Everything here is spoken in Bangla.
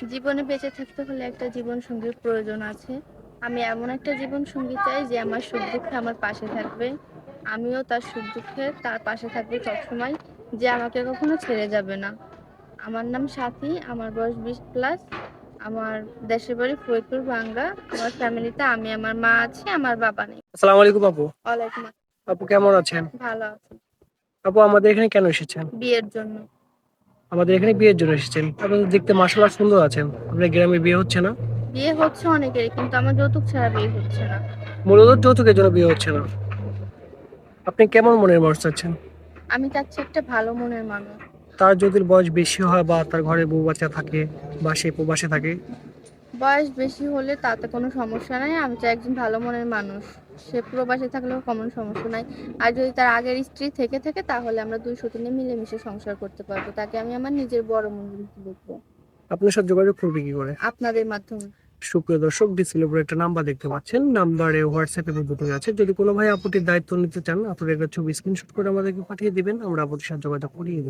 জীবনে বেঁচে থাকতে হলে একটা জীবন সঙ্গীর প্রয়োজন আছে। আমি এমন একটা জীবন সঙ্গী চাই যে আমার সুখ দুঃখে আমার পাশে থাকবে। আমিও তার সুখ দুঃখে তার পাশে থাকবো সবসময়, যে আমাকে কখনো ছেড়ে যাবে না। আমার নাম সাথী, আমার বয়স 20+। আমার দেশের বাড়ি ফরিদপুর ভাঙ্গা। আমার ফ্যামিলিতে আমি, আমার মা আছে, আমার বাবা নেই। আসসালামু আলাইকুম আপু। ওয়ালাইকুম আপু কেমন আছেন? আসসালাম। ভালো আছি। আপু আমাদের এখানে কেন এসেছেন? বিয়ের জন্য। আমাদের এখানে বিয়ের জন্য এসেছেন। আপনি তো দেখতে মাশাআল্লাহ সুন্দর আছেন। আপনার গ্রামে বিয়ে হচ্ছে না? বিয়ে হচ্ছে অনেকেরই, কিন্তু আমার যৌতুক ছাড়া বিয়ে হচ্ছে না। মূলত যৌতুকের জন্য বিয়ে হচ্ছে না। আপনি কেমন মনের মানুষ চাচ্ছেন? আমি চাচ্ছি একটা ভালো মনের মানুষ। তার যদি বয়স বেশি হয় বা তার ঘরে বউ বাচ্চা থাকে বা সে প্রবাসে থাকে? বয়স বেশি হলে তাতে কোনো সমস্যা নাই। আমি চাই একজন ভালো মনের মানুষ। সে প্রবাসে থাকলেও কোনো সমস্যা নাই। আর যদি তার আগের স্ত্রী থেকে থাকে, তাহলে আমরা দুই সতীনে মিলেমিশে সংসার করতে পারবো। তাকে আমি আমার নিজের বড় মনে দেখবো। আপনার সাথে যোগাযোগ করবে কি করে? আপনাদের মাধ্যমে। সুপ্রিয় দর্শক, ডিসপ্লের উপরে একটা নাম্বার দেখতে পাচ্ছেন। নাম্বারে হোয়াটসঅ্যাপ এবং দুটো আছে। যদি কোনো ভাই আপুটির দায়িত্ব নিতে চান, আপনারা একটা ছবি স্ক্রিনশট করে আমাদেরকে পাঠিয়ে দিবেন। আমরা আপুটির সাথে যোগাযোগ করিয়ে দেব।